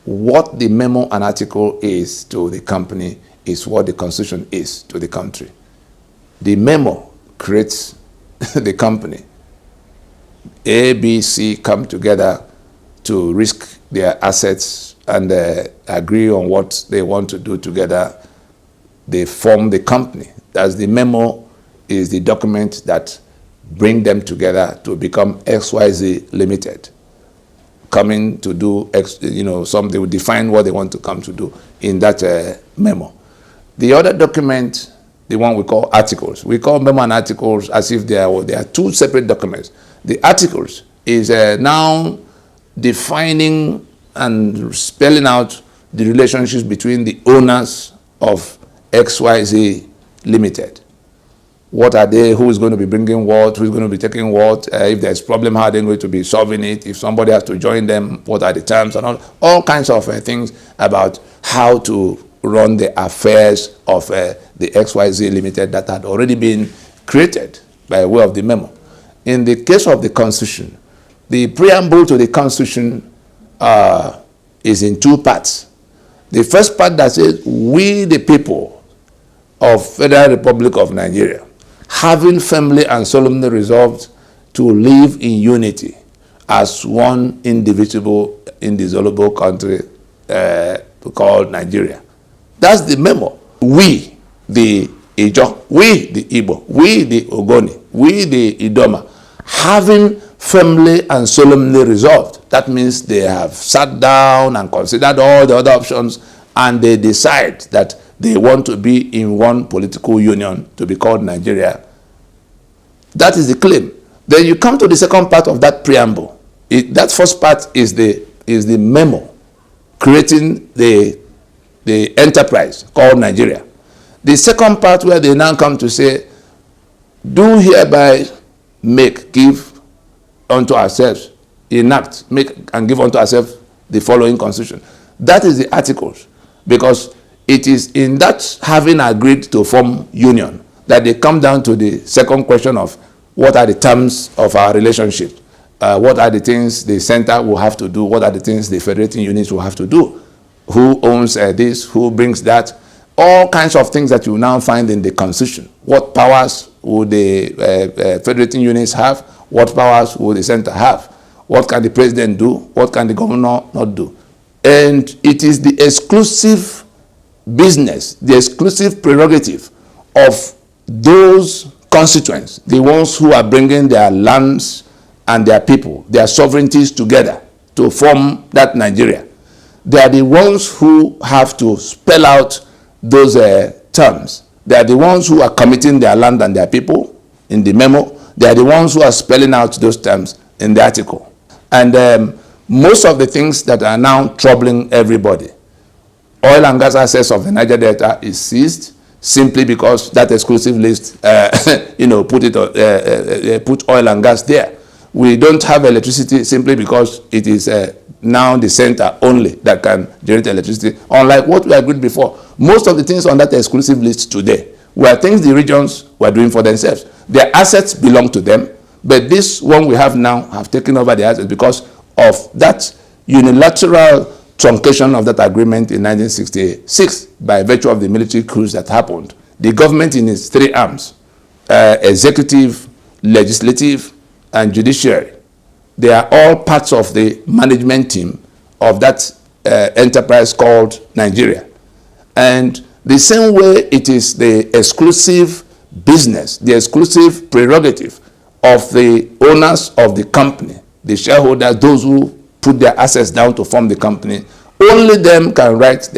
what the memo and article is to the company is what the constitution is to the country. The memo creates the company. A, B, C come together to risk their assets and agree on what they want to do together. They form the company. That's the memo is the document that bring them together to become XYZ Limited. Coming to do, something will define what they want to come to do in that memo. The other document, the one we call articles. We call memo and articles as if they are two separate documents. The articles is now defining and spelling out the relationships between the owners of XYZ Limited. What are they? Who is going to be bringing what? Who is going to be taking what? If there's a problem, how are they going to be solving it? If somebody has to join them, what are the terms? And all kinds of things about how to run the affairs of the XYZ Limited that had already been created by way of the memo. In the case of the Constitution, the preamble to the Constitution is in two parts. The first part that says, we the people of Federal Republic of Nigeria, having firmly and solemnly resolved to live in unity as one indivisible, indissoluble country called Nigeria. That's the memo. We, the Ijaw, we, the Igbo, we, the Ogoni, we, the Idoma, having firmly and solemnly resolved. That means they have sat down and considered all the other options, and they decide that they want to be in one political union to be called Nigeria. That is the claim. Then you come to the second part of that preamble. That first part is the memo creating the enterprise called Nigeria. The second part where they now come to say, do hereby make, give unto ourselves, enact, make and give unto ourselves the following constitution. That is the articles, because it is in that having agreed to form union that they come down to the second question of what are the terms of our relationship, what are the things the center will have to do, what are the things the federating units will have to do, who owns this, who brings that, all kinds of things that you now find in the Constitution. What powers would the federating units have? What powers will the center have? What can the president do? What can the governor not do? And it is the exclusive business, the exclusive prerogative of those constituents, the ones who are bringing their lands and their people, their sovereignties together to form that Nigeria. They are the ones who have to spell out those terms. They are the ones who are committing their land and their people in the memo. They are the ones who are spelling out those terms in the article. And most of the things that are now troubling everybody, oil and gas access of the Niger Delta is seized simply because that exclusive list, put oil and gas there. We don't have electricity simply because it is now the center only that can generate electricity, unlike what we agreed before. Most of the things on that exclusive list today were things the regions were doing for themselves. Their assets belong to them, but this one we have now have taken over the assets because of that unilateral truncation of that agreement in 1966 by virtue of the military coups that happened. The government in its three arms, executive, legislative, and judiciary, they are all parts of the management team of that enterprise called Nigeria. And the same way it is the exclusive business, the exclusive prerogative of the owners of the company, the shareholders, those who put their assets down to form the company, only them can write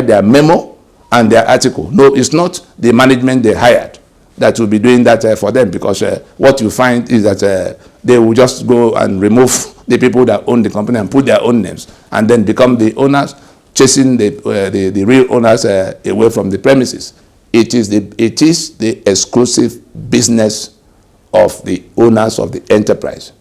their memo and their article. No, it's not the management they hired that will be doing that for them, because what you find is that they will just go and remove the people that own the company and put their own names and then become the owners, chasing the real owners away from the premises. It is the exclusive business of the owners of the enterprise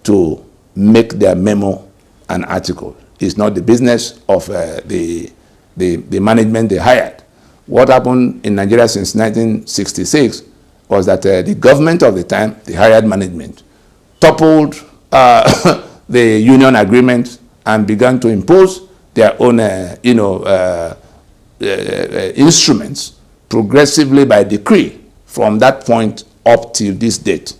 to make their memo an article. It's not the business of the management they hired. What happened in Nigeria since 1966 was that the government of the time, the hired management, toppled the union agreement and began to impose their own, instruments progressively by decree from that point up till this date.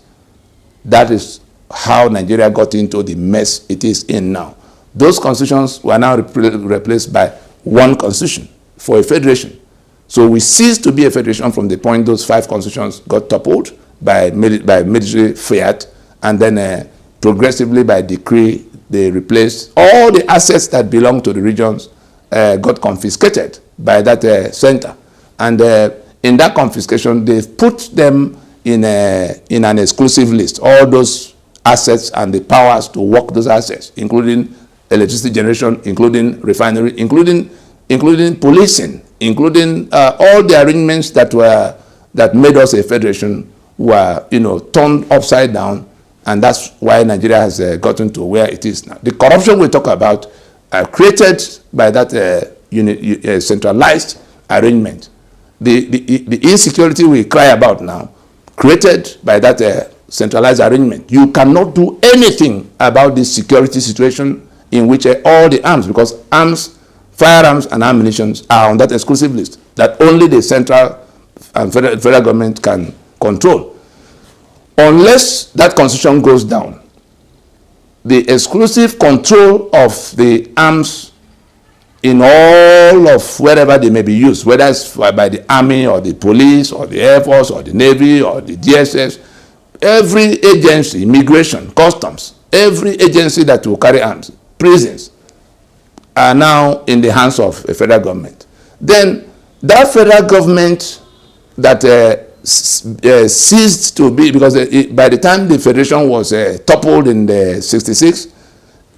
That is how Nigeria got into the mess it is in now. Those constitutions were now replaced by one constitution for a federation. So we ceased to be a federation from the point those 5 constitutions got toppled by military fiat, and then progressively by decree they replaced all the assets that belong to the regions, got confiscated by that center. And in that confiscation, they've put them in an exclusive list, all those assets and the powers to work those assets, including electricity generation, including refinery, including policing, including all the arrangements that made us a federation were turned upside down, and that's why Nigeria has gotten to where it is now. The corruption we talk about created by that centralized arrangement. The insecurity we cry about now, created by that centralized arrangement. You cannot do anything about this security situation in which all the arms, because arms, firearms and ammunition are on that exclusive list that only the central and federal government can control. Unless that constitution goes down, the exclusive control of the arms in all of wherever they may be used, whether it's by the army or the police or the air force or the navy or the DSS, every agency, immigration, customs, every agency that will carry arms, prisons, are now in the hands of a federal government. Then that federal government that ceased to be, because by the time the federation was toppled in the 66,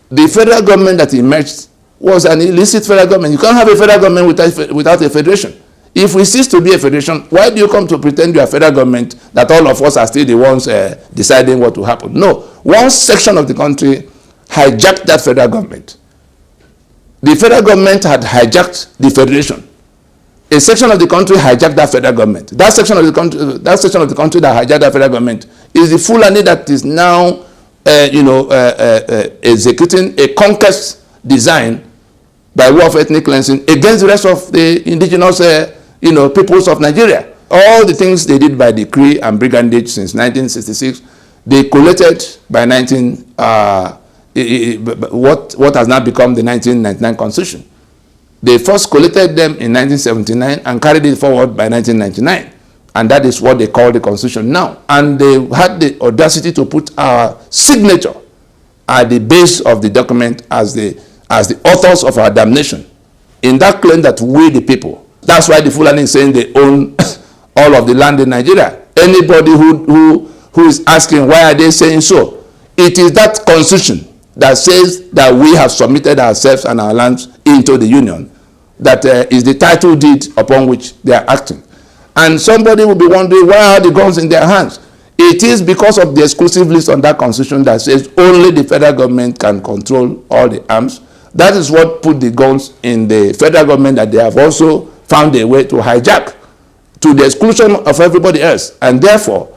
the federal government that emerged was an illicit federal government. You can't have a federal government without a federation. If we cease to be a federation, why do you come to pretend you are a federal government that all of us are still the ones deciding what will happen? No. One section of the country hijacked that federal government. The federal government had hijacked the federation. A section of the country hijacked that federal government. That section of the country that hijacked that federal government is the Fulani that is now, executing a conquest design by way of ethnic cleansing against the rest of the indigenous, peoples of Nigeria. All the things they did by decree and brigandage since 1966, they collated by what has now become the 1999 Constitution. They first collated them in 1979 and carried it forward by 1999. And that is what they call the Constitution now. And they had the audacity to put our signature at the base of the document as the authors of our damnation, in that claim that we the people. That's why the Fulani is saying they own all of the land in Nigeria. Anybody who is asking why are they saying so, it is that Constitution that says that we have submitted ourselves and our lands into the Union that is the title deed upon which they are acting. And somebody will be wondering, why are the guns in their hands? It is because of the exclusive list on that Constitution that says only the federal government can control all the arms. That is what put the guns in the federal government that they have also found a way to hijack, to the exclusion of everybody else. And therefore,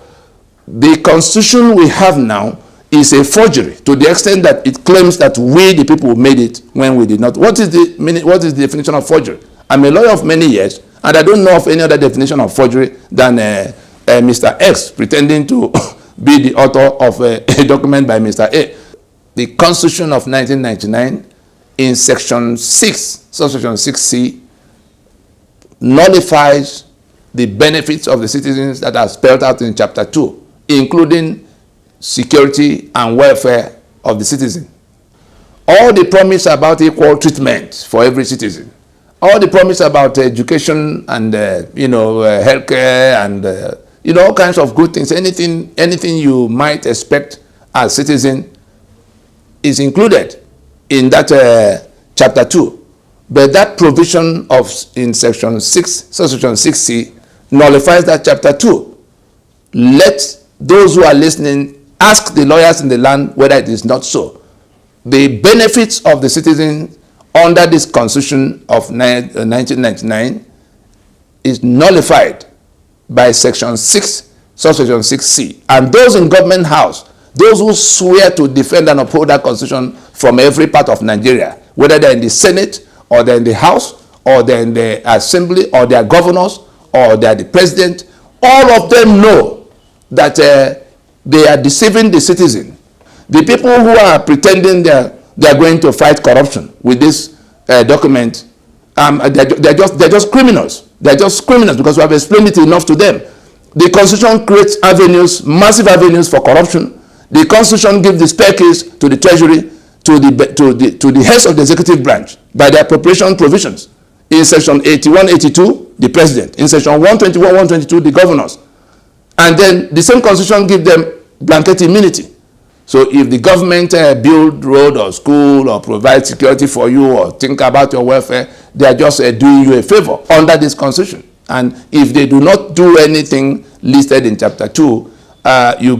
the Constitution we have now is a forgery to the extent that it claims that we the people made it when we did not. What is the definition of forgery? I'm a lawyer of many years, and I don't know of any other definition of forgery than Mr. X pretending to be the author of a document by Mr. A. The Constitution of 1999 in Section 6, subsection 6C, nullifies the benefits of the citizens that are spelled out in Chapter 2, including security and welfare of the citizen. All the promise about equal treatment for every citizen, all the promise about education and healthcare and all kinds of good things, anything you might expect as citizen is included in that Chapter 2. But that provision in Section 6, subsection 6C, nullifies that Chapter 2. Let those who are listening ask the lawyers in the land whether it is not so. The benefits of the citizen under this Constitution of 1999 is nullified by Section 6, subsection 6C. And those in government house those who swear to defend and uphold that constitution from every part of Nigeria, whether they're in the Senate or they're in the House or they're in the Assembly or they're governors or they're the president, all of them know that they are deceiving the citizen. The people who are pretending they're going to fight corruption with this document, they're just criminals. They're just criminals because we have explained it enough to them. The Constitution creates avenues, massive avenues for corruption. The Constitution gives the spare keys to the Treasury, to the heads of the executive branch by the appropriation provisions. In section 81, 82, the president. In section 121, 122, the governors. And then the same Constitution gives them blanket immunity. So if the government build road or school or provide security for you or think about your welfare, they are just doing you a favor under this Constitution. And if they do not do anything listed in chapter 2, you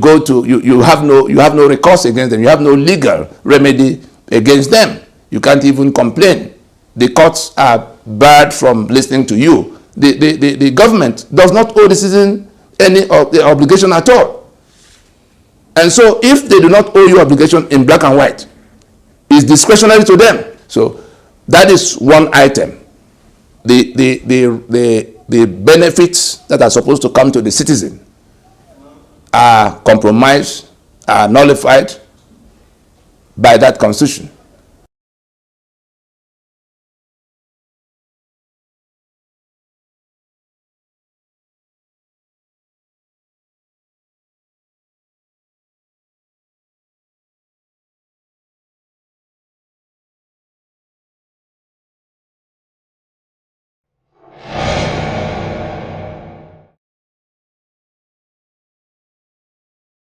have no recourse against them. You have no legal remedy against them. You can't even complain. The courts are barred from listening to you. The government does not owe the citizen any obligation at all. And so if they do not owe you obligation in black and white, it's discretionary to them. So that is one item. The benefits that are supposed to come to the citizen are compromised, are nullified by that Constitution.